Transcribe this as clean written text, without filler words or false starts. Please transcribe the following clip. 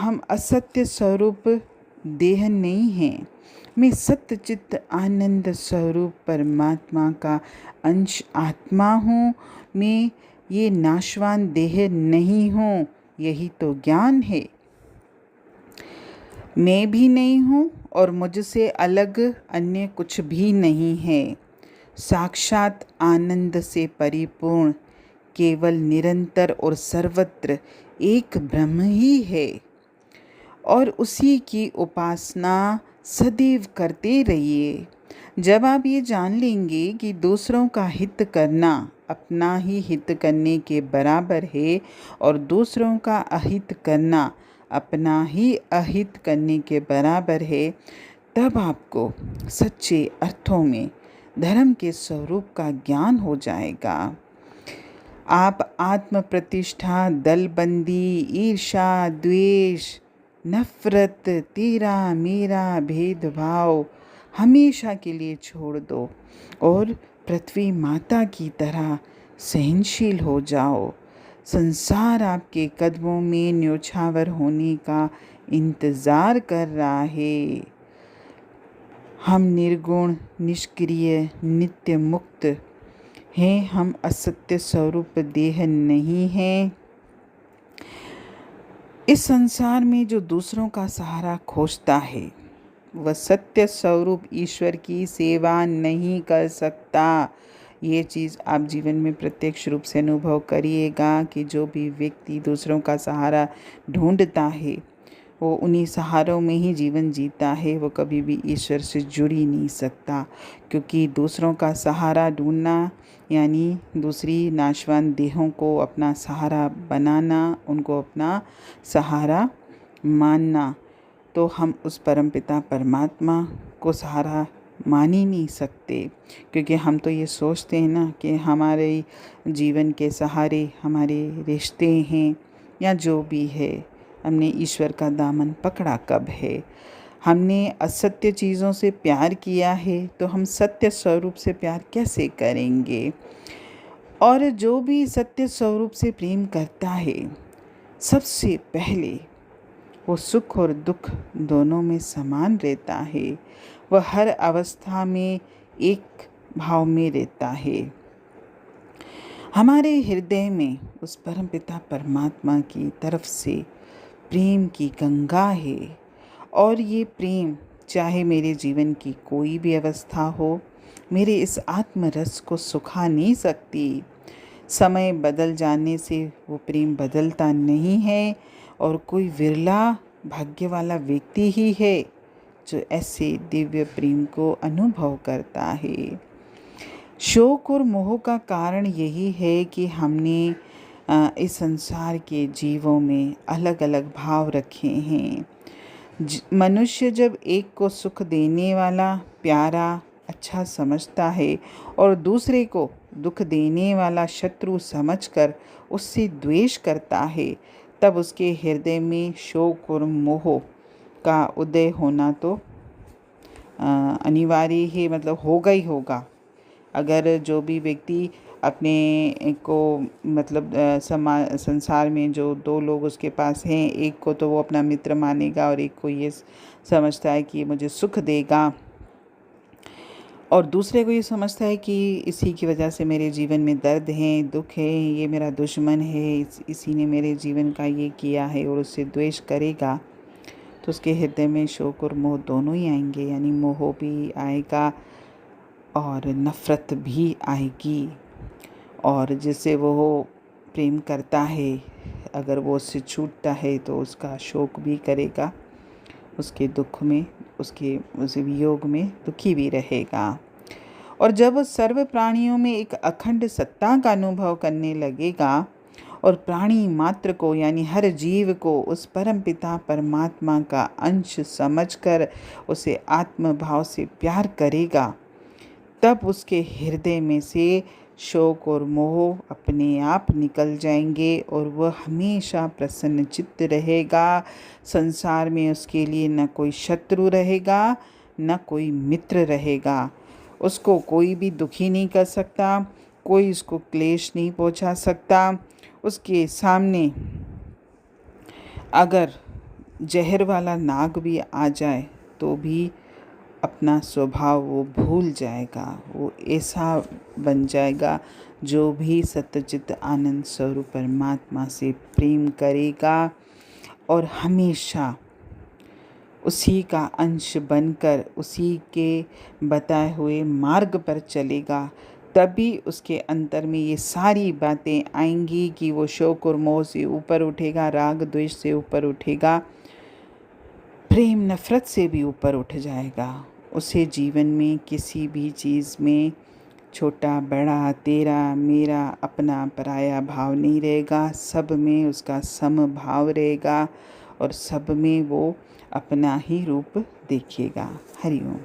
हम असत्य स्वरूप देह नहीं हैं। मैं सत्य चित्त आनंद स्वरूप परमात्मा का अंश आत्मा हूँ। मैं ये नाशवान देह नहीं हूँ। यही तो ज्ञान है। मैं भी नहीं हूँ और मुझसे अलग अन्य कुछ भी नहीं है। साक्षात आनंद से परिपूर्ण केवल निरंतर और सर्वत्र एक ब्रह्म ही है और उसी की उपासना सदैव करते रहिए। जब आप ये जान लेंगे कि दूसरों का हित करना अपना ही हित करने के बराबर है और दूसरों का अहित करना अपना ही अहित करने के बराबर है, तब आपको सच्चे अर्थों में धर्म के स्वरूप का ज्ञान हो जाएगा। आप आत्म प्रतिष्ठा, दलबंदी, ईर्षा, द्वेष, नफरत, तेरा मेरा भेदभाव हमेशा के लिए छोड़ दो और पृथ्वी माता की तरह सहनशील हो जाओ। संसार आपके कदमों में न्योछावर होने का इंतज़ार कर रहा है। हम निर्गुण, निष्क्रिय, नित्य मुक्त हैं। हम असत्य स्वरूप देह नहीं हैं। इस संसार में जो दूसरों का सहारा खोजता है वह सत्य स्वरूप ईश्वर की सेवा नहीं कर सकता। ये चीज़ आप जीवन में प्रत्यक्ष रूप से अनुभव करिएगा कि जो भी व्यक्ति दूसरों का सहारा ढूंढता है वो उन्हीं सहारों में ही जीवन जीता है। वो कभी भी ईश्वर से जुड़ ही नहीं सकता, क्योंकि दूसरों का सहारा ढूंढना यानी दूसरी नाशवान देहों को अपना सहारा बनाना, उनको अपना सहारा मानना। तो हम उस परमपिता परमात्मा को सहारा मान ही नहीं सकते, क्योंकि हम तो ये सोचते हैं ना कि हमारे जीवन के सहारे हमारे रिश्ते हैं या जो भी है। हमने ईश्वर का दामन पकड़ा कब है? हमने असत्य चीज़ों से प्यार किया है तो हम सत्य स्वरूप से प्यार कैसे करेंगे? और जो भी सत्य स्वरूप से प्रेम करता है, सबसे पहले वो सुख और दुख दोनों में समान रहता है। वह हर अवस्था में एक भाव में रहता है। हमारे हृदय में उस परमपिता परमात्मा की तरफ से प्रेम की गंगा है और ये प्रेम चाहे मेरे जीवन की कोई भी अवस्था हो, मेरे इस आत्मरस को सुखा नहीं सकती। समय बदल जाने से वो प्रेम बदलता नहीं है और कोई विरला भाग्य वाला व्यक्ति ही है जो ऐसे दिव्य प्रेम को अनुभव करता है। शोक और मोह का कारण यही है कि हमने इस संसार के जीवों में अलग अलग भाव रखे हैं। मनुष्य जब एक को सुख देने वाला, प्यारा, अच्छा समझता है और दूसरे को दुख देने वाला शत्रु समझकर उससे द्वेष करता है, तब उसके हृदय में शोक और मोह का उदय होना तो अनिवार्य ही होगा ही होगा। अगर जो भी व्यक्ति अपने को संसार में जो दो लोग उसके पास हैं, एक को तो वो अपना मित्र मानेगा और एक को ये समझता है कि मुझे सुख देगा, और दूसरे को ये समझता है कि इसी की वजह से मेरे जीवन में दर्द है, दुख है, ये मेरा दुश्मन है, इसी ने मेरे जीवन का ये किया है, और उससे द्वेष करेगा, तो उसके हृदय में शोक और मोह दोनों ही आएंगे। यानी मोह भी आएगा और नफ़रत भी आएगी। और जिससे वो प्रेम करता है, अगर वो उससे छूटता है तो उसका शोक भी करेगा, उसके दुख में, उस वियोग में दुखी भी रहेगा। और जब वो सर्व प्राणियों में एक अखंड सत्ता का अनुभव करने लगेगा और प्राणी मात्र को यानी हर जीव को उस परम पिता परमात्मा का अंश समझकर उसे आत्मभाव से प्यार करेगा, तब उसके हृदय में से शोक और मोह अपने आप निकल जाएंगे और वह हमेशा प्रसन्न चित्त रहेगा। संसार में उसके लिए न कोई शत्रु रहेगा, न कोई मित्र रहेगा। उसको कोई भी दुखी नहीं कर सकता, कोई उसको क्लेश नहीं पहुंचा सकता। उसके सामने अगर जहर वाला नाग भी आ जाए तो भी अपना स्वभाव वो भूल जाएगा। वो ऐसा बन जाएगा जो भी सत्यचित आनंद स्वरूप परमात्मा से प्रेम करेगा और हमेशा उसी का अंश बनकर उसी के बताए हुए मार्ग पर चलेगा। तभी उसके अंतर में ये सारी बातें आएंगी कि वो शोक और मोह से ऊपर उठेगा, राग द्वेष से ऊपर उठेगा, प्रेम नफरत से भी ऊपर उठ जाएगा। उसे जीवन में किसी भी चीज़ में छोटा बड़ा तेरा मेरा अपना पराया भाव नहीं रहेगा। सब में उसका सम भाव रहेगा और सब में वो अपना ही रूप देखेगा। हरि ओम।